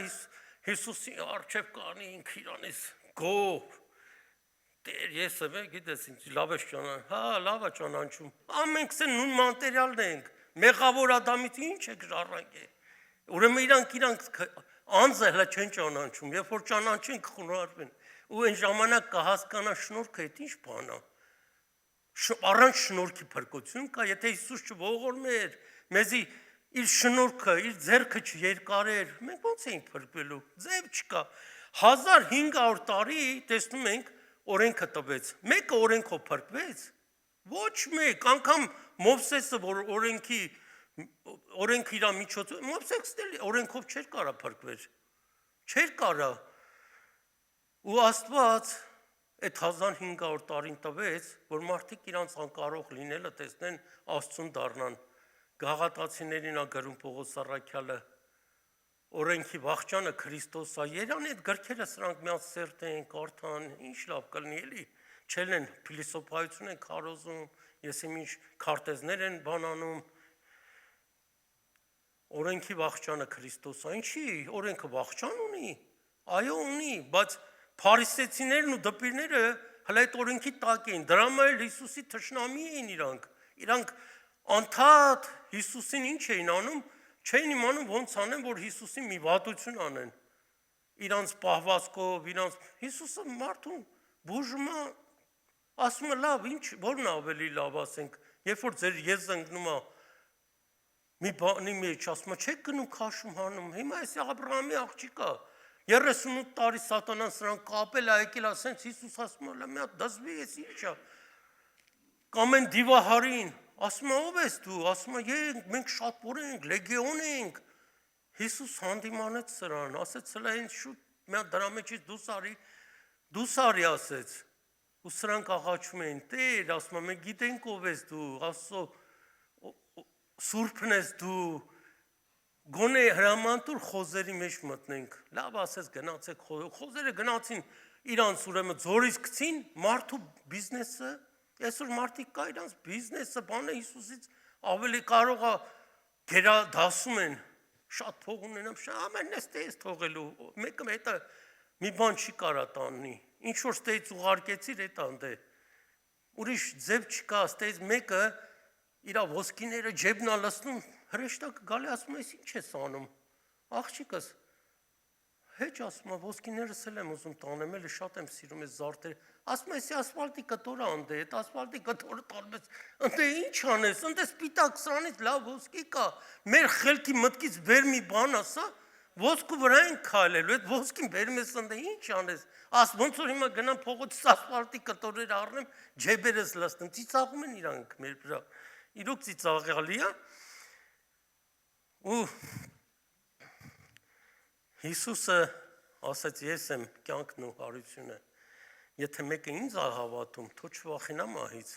Հիսուսի առջև կանի ինքը իրանից գով, Տեր ես գիտես ինչ լավ ես ճանաչում, հա լավ է ճանաչում, ամենքս են նույն մանտերիալն ենք, մեղավոր Ադամից ինչ եք ժառանգել, ուրեմն իրանք անձը հլա չեն ճանաչում, երբ որ ճանաչեն կխոնարհվեն, ու այն ժամանակ կհասկանա շնորհքը այդ ինչ բան է, առանց շնորհքի փրկություն կա, եթե Հիսուս չողորմեր, մեզի իր շնորհքը, իր ձեռքը չերկարեր, մենք ոնց ենք փրկվելու, ձև չկա, 1500 տարի տեսնում ենք օրենքը տվեց, մեկը օրենքով փրկվեց, ոչ մեկ, անգամ Մովսեսը, որ օրենքը իր միջոցով, Մովսեսն էլ օրենքով չէր կարա փրկվեր, չէր կարա, ու Աստված այդ 1500 տարին տվեց, որ մարդիկ իրանց անկարող լինելը տեսնեն Աստծուն դառնան, Գաղատացիներին ա գրում Պողոս առաքյալը, օրենքի վախճանը Քրիստոս է, Երանի այդ գրքերը սրանք միած սերտ են, կարդան, ինչ լավ կլինի էլի, չեն փիլիսոփայություն են քարոզում, ես իմ ինչ քարտեզներ են բանանում, օրենքի վախճանը Քրիստոս է, ինչի, օրենքը վախճան ունի, այո ունի, բայց փարիսեցիներն ու դպիրները հələ այդ օրենքի տակ էին, դրամա էլ Հիսուսի թշնամի էին իրանք անդադ Հիսուսին ինչ էին անում, չէին իմանում ոնց անեն, որ Հիսուսին մի վատություն անեն, իրանց պահվածքով, Հիսուսը մարդուն բուժում է, ասում է լավ, ինչ, որն ավելի լավ ասենք, երբ որ ձեր ես ընկնում է, մի բանի մեջ, ասում է, չեք գնում քաշում հանում, հիմա այս Աբրահամի աղջիկա, 38 տարի սատանան սրան կապել է, եկել ասենց Հիսուս ասում է, մի հատ դզվի ես ինչա, կամ են դիվահարին, ասում է, ով ես դու, ասում է, մենք շատ որ ենք, լեգիոն ենք, Հիսուս հանդիմանեց սրան, ասեց, հլա ինձ շուտ, մի հատ դրա մեջից դուս արի ասեց, ու սրանք աղաչում էին, Տեր, ասում է, մենք գիտենք ով ես դու, Աստծո Սուրբն ես դու, գոնե հրամանտուր խոզերի մեջ մտնենք, լավ ասես գնացեք, խոզերը գնացին իրանց ուրեմն ձորից գցին, մարդու բիզնեսը, այսօր մարդիկ կա իրանց բիզնեսը, բանը Հիսուսից ավելի կարող է գերադասում են, շատ փող ունենամ, ամենն էս թողելու, մեկը հետը մի բան չի կարա տանի, ինչ որ ստեից ուղարկեցիր էտ անդե, ուրիշ ձև չկա, ստեից մեկը իրա ոսկիները ջեբնա լսնում, հրեշտակը գալի ասում ես ինչ ես անում, աղջիկս, հեչ ասում է, ոսկիներս էլ եմ ուզում տանեմ, էլի շատ եմ սիրում ես զարտեր, ասում ես ասֆալտի կտորը անդե, այդ ասֆալտի կտորը տալում ես, անդե ինչ անես, անդե սպիտակ սրանից լավ ոսկի կա, մեր խելքի մտքից վեր մի բան ասա, ոսկու վրա են քայլելու, այդ ոսկին բերում ես անդե ինչ անես, ոնց որ հիմա գնամ փողոցից ասֆալտի կտորեր առնեմ, ջեբերս լցնեմ, ծիծաղում են իրանք մեր վրա, իրոք ծիծաղալի է, ու Հիսուսը ասաց ես եմ կյանքն ու հարությունը, եթե մեկը ինձ է հավատում, թող չվախենա մահից,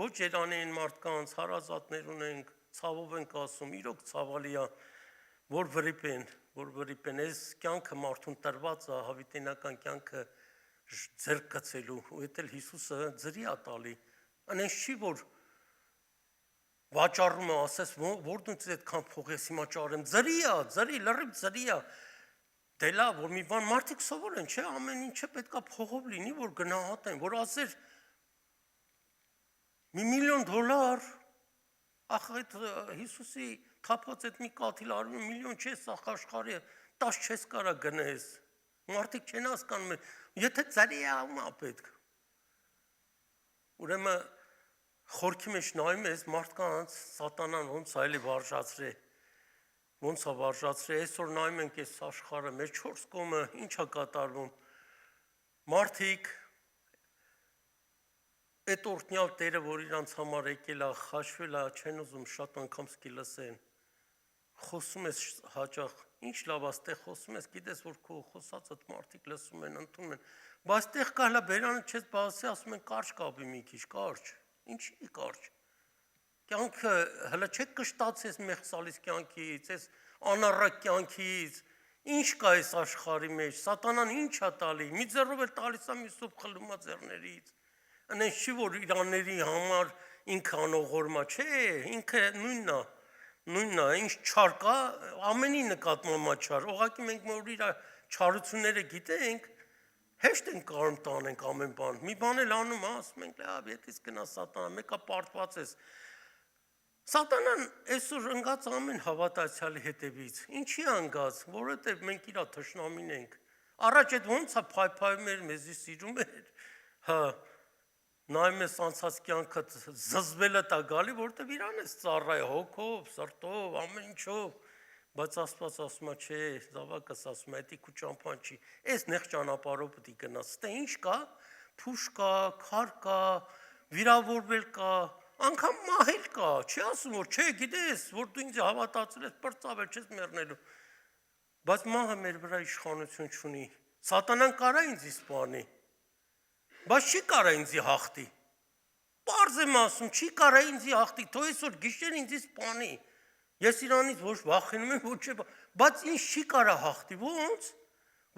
ոչ Երանային մարդկանց, հարազատներ ունենք, ցավով ենք ասում, իրոք ցավալի է, որ վրիպեն, այս կյանքը մարդուն տրված է, հավիտենական կյանքը ձեռք գցելու, ու էդ էլ Հիսուսը ձրի է տալի, անենց չի, որ վաճառում է, ասես, որտունց այդքան փող ես հիմա ճարեմ, ձրի, լրիվ ձրի է, դե լավ, որ մի բան մարդիկ սովոր են, չէ, ամեն ինչը պետք է փողով լինի, որ գնահատեն, որ ասեր $1 միլիոն, ախ այդ Հիսուսի թափած այդ մի կաթիլ արվում, միլիոն չես ախ աշխարհի, 10 չես կարա գնես, մարդիկ չեն հասկանում, եթե ձրի է ում է պետք, ուրեմն խորքի մեջ նայում ես մարդկանց սատանան ոնց այլի վարժացրե, ոնց է վարժացրե, այսօր նայում ենք այս աշխարհը, մեր 4 կողմը ինչ է կատարվում, մարդիկ այդ օրտնյալ տերը, որ իրանց համար եկել է, խաչվել է, չեն ուզում շատ անգամ սկի լսեն, խոսում ես հաճախ, ինչ լավ աստեղ խոսում ես, գիտես, որ քո խոսածդ մարդիկ լսում են, ընդունում են, բայց տեղ կա հլա բերանը չես բացի, ասում են կարճ կապի մի քիչ, կարճ, ինչի կարճ, կյանքը հլա չեք կշտացես մեղսալից կյանքից, այս անառակ կյանքից, ինչ կա այս աշխարհի մեջ, սատանան ինչ է տալի, մի ձեռով էլ տալիս է, մյուսով խլում է ձեռներից, անենց չի, որ իրանների համար ինքը անողորմա, չէ, ինքը նույնն է, ինչ չար կա, ամենի նկատմամբ է չար, ուղղակի մենք որ իր չարությունները գիտենք, հեշտ ենք կարում տանենք ամեն բան, մի բան էլ անում, ասում ենք, լավ, եթե գնա սատանա, մեկը պարտված ես, սատանան այսօր ընկած ամեն հավատացյալի հետևից, ինչի ընկած, որովհետև մենք իր թշնամին ենք, առաջ այդ ոնց է փայփայում էր, մեզի սիրում էր, հա, նայում ես անցած կյանքը զզվելը տա գալի, որտև իրան ես ծառայ հոգով, սրտով, ամեն ինչով, բայց Աստված ասում է, չէ, զավակս ասում է, էդի քու ճամփան չի, այս նեղ ճանապարհով պետք է գնաս, ստե ինչ կա, փուշ կա, քար կա, վիրավորվել կա, անգամ մահել կա, չի ասում, որ չէ, գիտես, որ դու ինձ հավատացել ես, պրծավել չես մեռնելու, բայց մահը մեր վրա իշխանություն չունի, սատանան կարա ինձ իսպանի, բայց չի կարա ինձի հաղթի, պարզ եմ ասում, չի կարա ինձի հաղթի, թող այսօր գիշեր ինձի սպանի, Ես իրանից ոչ վախենում եմ, ոչ է, բայց ինձ չի կարա հաղթի, ո՞նց,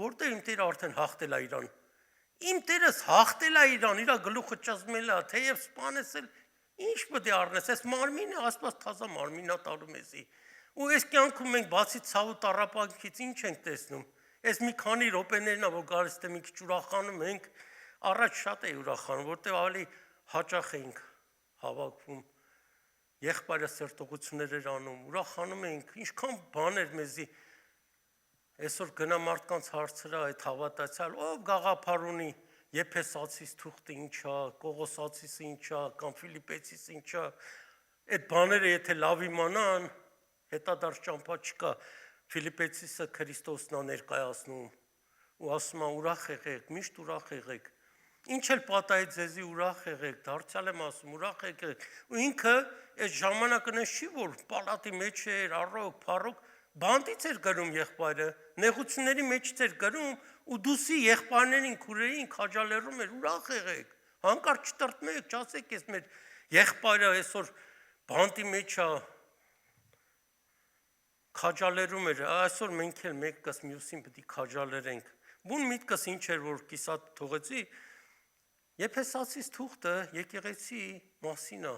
որտեղ իմ Տերը արդեն հաղթել է իրան։ Իմ Տերս հաղթել է իրան, իր գլուխը ճզմել է, թեև սպանես էլ, ինչ պետք է առնես, այս մարմինը Աստված թազա մարմինա տալու մեզի։ Ու այս կյանքում մենք բացի ցավ ու տառապանքից ինչ ենք տեսնում։ Այս մի քանի րոպեներն ա, որ գալիս թե մի քիչ ուրախանում ենք, առաջ շատ է ուրախանում, որտեղ ավելի հաճախ ենք հավաքվում։ Եղբայրը սերտողություններ էր անում, ուրախանում ենք, ինչքան բաներ մեզի։ Այսօր գնա մարդկանց հարցրա այդ հավատացյալ, ով գաղափար ունի, Եփեսացիս թուղթը ինչա, Կողոսացիսը ինչա, կամ Ֆիլիպեցիս ինչա, այդ բաները եթե լավ իմանան, հետադարձ ճամփա չկա, Ֆիլիպեցիսը Քրիստոսն է ներկայացնում, ու ասում է ուրախ եղեք, միշտ ուրախ եղեք։ Ինչ էլ պատահի ձեզի ուրախ եղեք, դարձյալ եմ ասում, ուրախ եղեք։ Ու ինքը այս ժամանակն չի, որ պալատի մեջ էր, առոք, փառոք, բանտից էր գրում եղբայրը, նեղությունների մեջից էր գրում, ու դուսի եղբայրներին, քուրերին քաջալերում էր, ուրախ եղեք, հանկարծ չտրտմեք, չասեք, ես մեր եղբայրը այսօր բանտի մեջ է, քաջալերում էր, այսօր մենք էլ մեկս մյուսին պետք է քաջալերենք։ Բուն միտքս ինչ էր, որ կիսատ թողեցի, Եփեսացիս թուղթը եկեղեցի մասին է,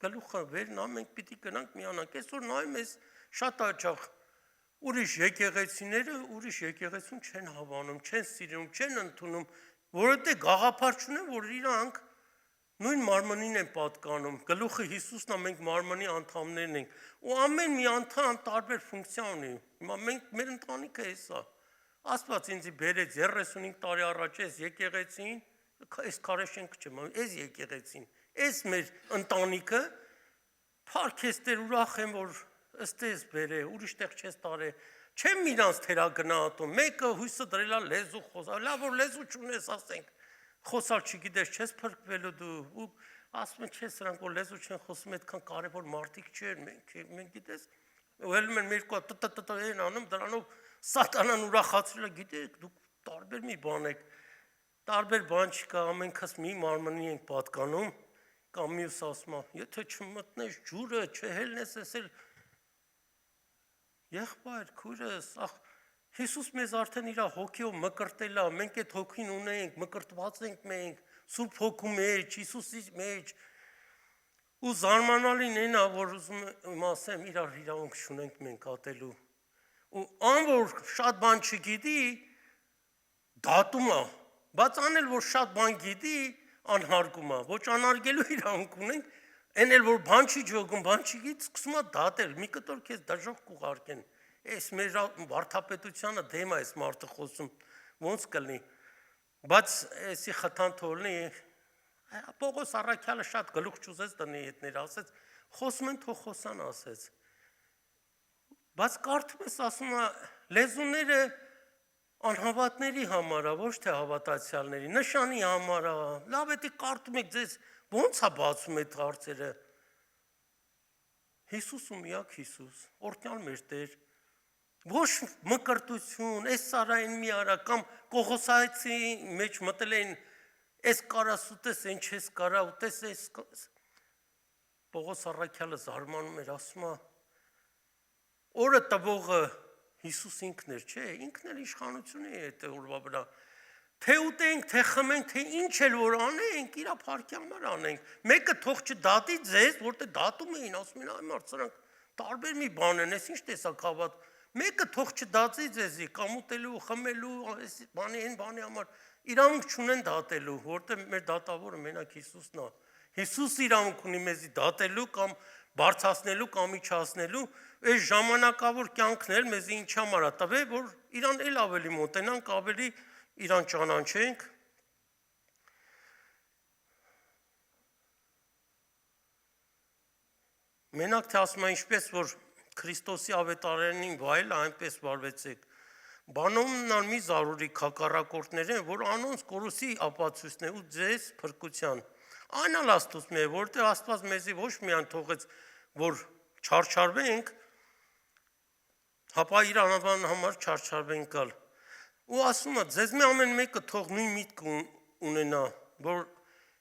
գլուխը վերնա, մենք պիտի գնանք միանանք, այսօր նայում ես շատ հաճախ ուրիշ եկեղեցիները ուրիշ եկեղեցուն չեն հավանում, չեն սիրում, չեն ընդունում, որովհետև գաղափար չունեն, որ իրանք նույն մարմնին են պատկանում, գլուխը Հիսուսն է, մենք մարմնի անդամներն ենք, ու ամեն մի անդամ տարբեր ֆունկցիա ունի, հիմա մենք մեր ընտանիքը էսա, Աստված ինձ բերեց 35 տարի առաջ այս եկեղեցին, այս քարեշենքը չեմ, այս եկեղեցին, այս մեր ընտանիքը, փառք ես Տեր, ուրախ եմ, որ ըստ ես բերե, ուրիշ տեղ չես տարե, չեմ իրանց թերագնահատում, մեկը հույսը դրել է լեզու խոսալ, լավ որ լեզու չունես, ասենք, խոսալ չգիտես, չես փրկվելու դու, ու ասում են, չէ, սրանք որ լեզու չեն խոսում, այդքան կարևոր մարդիկ չեն, մենք գիտես, ու հելում են մերկու են անում, դրանով սատանան ուրախացրել է, գիտեք, դուք տարբեր մի բան եք, տարբեր բան չկա, ամենքս մի մարմնի ենք պատկանում, կամ մյուս ասում է, եթե չմտնես ջուրը, չհելնես, ես էլ եղբայր, քույրս, Հիսուս մեզ արդեն իր հոգիով մկրտել է, մենք այդ հոգին ունենք, մկրտված ենք մենք, Սուրբ Հոգու մեջ, Հիսուսի մեջ, ու զարմանալին այն է, որ ուզում եմ ասեմ, իրար իրավունք չունենք մենք ատելու, ու անոր շատ բան չգիտի, դատում է, բայց անել, որ շատ բան գիտի, անհարգում է, ոչ անարգելու իրավունք ունենք, այն էլ, որ բան չի ջոգում, բան չի գիտի, սկսում է դատել, մի կտոր քեզ դժոխք կուղարկեն, այս մեր վարդապետությանը դեմ է այս մարդը խոսում, ոնց կլինի, բայց այսի խթան թողնի, Պողոս առաքյալը շատ գլուխ չուզեց տնի հետներ, ասեց, խոսում են թող խոսան ասեց, բայց կարդում ես ասում է, լեզուները անհավատների համար է, ոչ թե հավատացյալների, նշանի համար է, լավ էդի կարդում եք ձեզ, ոնց է բացում այդ հարցերը, Հիսուս ու միակ Հիսուս, օրհնյալ մեր Տեր, ոչ մկրտություն, այս սարային մի արա, կամ Կողոսացի մեջ մտել են, այս կարաս ուտես, են չես կարա ուտես, այս Պողոս առաքյալը զարմանում էր, ասում է, օրը տվողը Հիսուս ինքն էր, չէ, ինքն էլ իշխանություն է այդ օրվա վրա, թե ուտենք, թե խմենք, թե ինչ էլ որ անենք, իրա փառքի համար անենք, մեկը թող չդատի ձեզ, որտեղ դատում էին, ասում են, այ մարդ, սրանք տարբեր մի բան են, ես ինչ տեսակ հավատ, մեկը թող չդատի ձեզի, կամ ուտելու, խմելու, բանի են բանի համար, իրավունք չունեն դատելու, որտեղ մեր դատավորը մենակ Հիսուսն է, Հիսուս իրավունք ունի մեզի դատելու կամ բարձրացնելու կամ իջացնելու, այս ժամանակավոր կյանքն էլ մեզ ինչ համար է տվել, որ իրան էլ ավելի մոտենանք, ավելի իրան ճանաչենք։ Մենակ թե ասում է ինչպես, որ Քրիստոսի ավետարանին վայելը այնպես վարվեցեք, բանումն մի զարուրի քակառակորդներ են, որ անոնց կորուսի ապացույցն է ու ձեզ փրկության։ Այն ալ Աստծուն է, որտեղ Աստված մեզի ոչ միայն թողեց, որ չարչարվենք, հապա իր անվան համար չարչարվենք գալ։ Ու ասում է, ձեզ մի ամեն մեկը թող նույն միտք ունենա, որ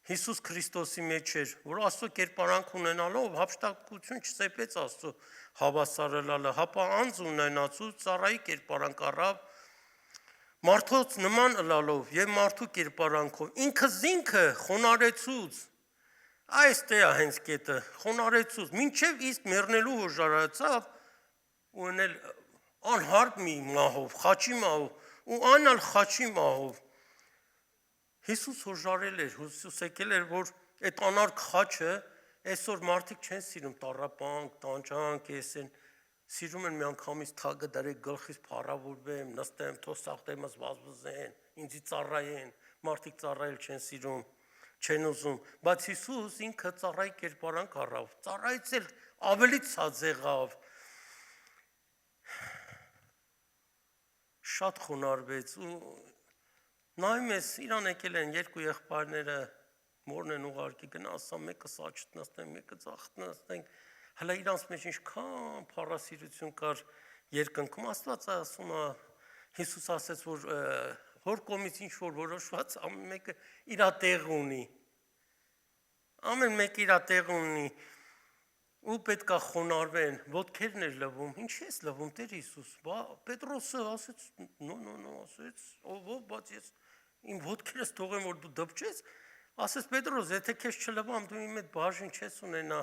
Հիսուս Քրիստոսի մեջ էր, որ Աստծո կերպարանք ունենալով հափշտակություն չսեպեց Աստծո հավասարելալը, հապա անձ ունենացու ծառայի կերպարանք առավ, մարդոց նման ըլալով եւ մարդու կերպարանքով ինքը զինքը խոնարեցուց, այստեղ է հենց կետը, խոնարեցուց, մինչև իսկ մեռնելու հոժարացավ ու ունել անհարկ մի մահով, խաչի մահով ու անալ խաչի մահով Հիսուս հոժարել էր, Հիսուս եկել էր, որ այդ անարկ խաչը այսօր մարդիկ չեն սիրում տառապանք, տանջանք, այսեն սիրում են մի անգամից թագը դրեք գլխից փառավորվեմ, նստեմ, թոսախտեմս վազվզեն, ինձի ծառայեն, մարդիկ ծառայել չեն սիրում, չեն ուզում, բայց Հիսուս ինքը ծառայի կերպարանք առավ, ծառայից էլ ավելի ցած եղավ, շատ խոնարհվեց ու նայում ես իրան եկել են երկու եղբայրները մորն են ուղարկի գնա ասա մեկը սաչտ նստեն մեկը ծախտ նստեն հələ իրանց մեջ ինչքան փառասիրություն կար երկնքում Աստված ասում է Հիսուս ասեց որ հոր կողմից ինչ որ որոշված ամեն մեկը իր տեղ ունի ամեն մեկը իր տեղ ունի ու պետք է խոնարհվեն ոտքերն էր լվում ինչ ես լվում Տեր Հիսուս բա Պետրոսը ասեց նո ասեց ով բայց ես Իմ ոտքերս թողեմ որ դու դպչես, ասես Պետրոս, եթե քեզ չլվամ, դու իմ հետ բաժին չես ունենա։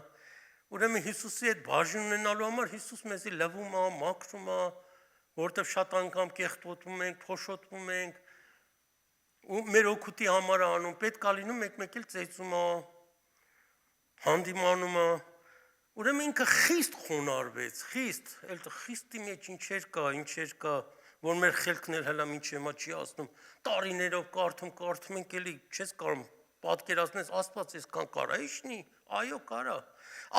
Ուրեմն Հիսուսի հետ բաժին ունենալու համար Հիսուս մեզի լվում է, մաքրում է, որտեղ շատ անգամ կեղտոտվում ենք, փոշոտվում ենք, ու մեր օգուտի համար անում, պետք է լինում մեկ-մեկ էլ ծեծում է, հանդիմանում է։ Ուրեմն ինքը խիստ խոնարհվեց, խիստի մեջ ինչեր կա, որ մեր խելքն էլ հələ ինչ հիմա չի ասնում, տարիներով կարդում ենք էլի, չես կարող պատկերացնես Աստված այսքան կարա իշնի, այո կարա։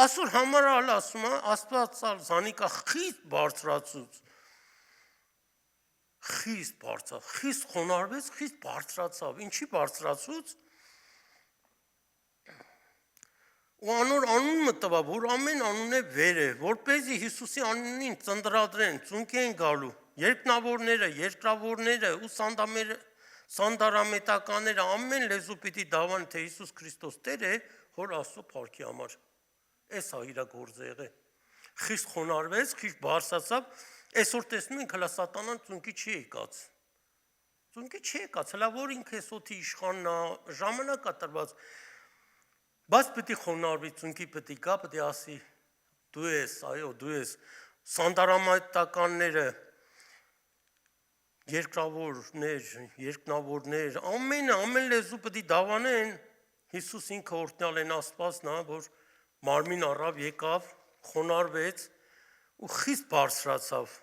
Այսօր համար ալ ասում է, Աստված զանիկա խիստ բարձրացուց, խիստ խոնարհվեց, խիստ բարձրացավ, ինչի բարձրացուց։ Ու անոր անունը տվա, որ ամեն անուն է վեր է, որպեսզի Հիսուսի անունին ծնդրադրեն, ծունկեն գալու, երկնավորները, երկրավորները ու սանդարամետականները ամեն լեզու պիտի դավան, թե Հիսուս Քրիստոս Տեր է, հոր Աստծո փառքի համար։ Էս է իր գործը։ Խիստ խոնարհվեց, խիստ բարձրացավ, այսօր տեսնում ենք հլա սատանան ծունկի չի եկած։ Ծունկի չի եկած, հլա որ ինքը սոթի իշխանն է, ժամանակ է տրված Բայց պետք է խոնարհվի ծունկի պետք է գա, պետք է ասի դու ես, այո, դու ես սանդարամետականները, երկրավորներ, երկնավորներ, ամեն լեզու պետք է դավանեն, Հիսուս ինքը օրհնյալ են Աստվածն է, որ մարմին առավ, եկավ, խոնարհվեց ու խիստ բարձրացավ,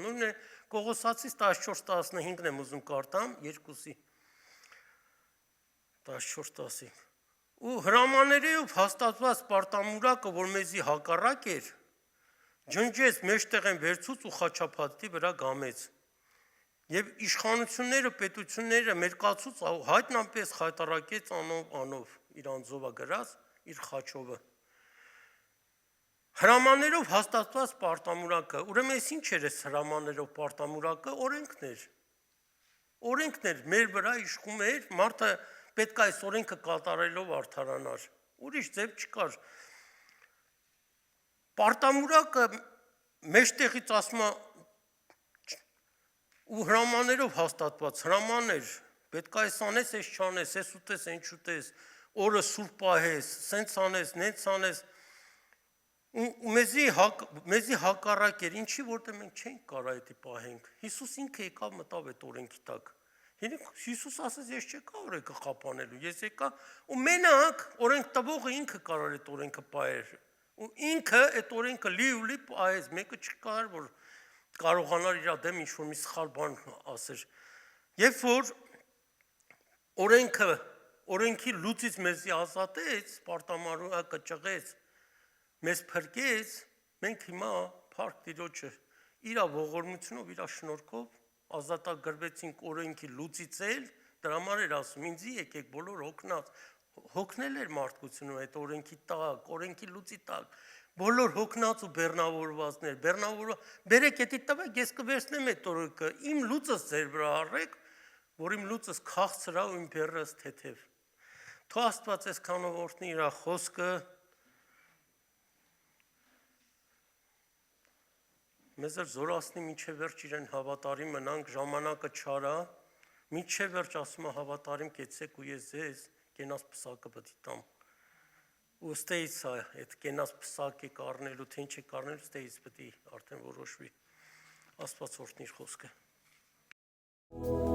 նույնն է Կողոսացիս 14:15-ն եմ ուզում կարդամ, 2-ի 14:10-ի Ու հրամաններով հաստատված պարտամուրակը, որ մեզի հակառակ էր, ջնջեց մեջտեղ են վերցուց ու խաչապատի վրա գամեց։ Եվ իշխանությունները, պետությունները մերկացուց հայտնապես խայտարակեց անով, իր անձովա գրած, իր խաչովը։ Հրամաններով հաստատված պարտամուրակը, ուրեմն ես ինչ էր այս հրամաններով պարտամուրակը, օրենքներ, մեր վրա իշխում էր, մարդը պետք է այս օրենքը կատարելով արդարանար, ուրիշ ձև չկար։ Պարտամուրակը մեջտեղից ասում է ու հրամաններով հաստատված հրամաններ, պետք է այս անես, այս չանես, այս ուտես, այն չուտես, օրը սուրբ պահես, սենց անես, նենց անես, ու մեզի հակառակ էր, ինչի որտեղ մենք չենք կարող դա պահենք։ Հիսուս ինքը եկավ մտավ այդ օրենքի տակ։ Հիսուս ասաց ես չեկա օրենքը խափանելու, ես եկա ու մենակ օրենք տվողը ինքը կարող է այդ օրենքը պահեր ու ինքը այդ օրենքը լի պահեց, մեկը չկար որ կարողանար իր դեմ ինչ-որ մի սխալ բան ասեր։ Երբ որ օրենքի լուծից մեզի ազատեց, պարտամարուակը ճղեց, մեզ փրկեց, մենք հիմա փառք Տիրոջը իր ողորմությունով, իր շնորհքով ազատագրվեցինք օրենքի լուծից էլ, դրա համար էր ասում, ինձի եկեք բոլոր հոգնած, հոգնել էր մարդկությունում այդ օրենքի տակ, օրենքի լուծի տակ, բոլոր հոգնած ու բեռնավորվածներ, բերեք էդի տվեք, ես կվերցնեմ այդ օրենքը, իմ լուծս ձեր վրա առեք, որ իմ լուծս քաղցրա ու իմ բեռս թեթև, Թո Աստված այսքանով օրհնի իր խոսքը մեզ զորացնի մինչև վերջ իրեն հավատարիմ մնանք, ժամանակը չարա, մինչև վերջ ասում է հավատարիմ կեցեք ու ես ձեզ կենաց պսակը պետք է տամ։ Ու ստեից է այդ կենաց պսակի կառնելու, թե ինչ է կառնելու, ստեից պետք է արդեն որոշվի։ Աստված օրհնի իր խոսքը։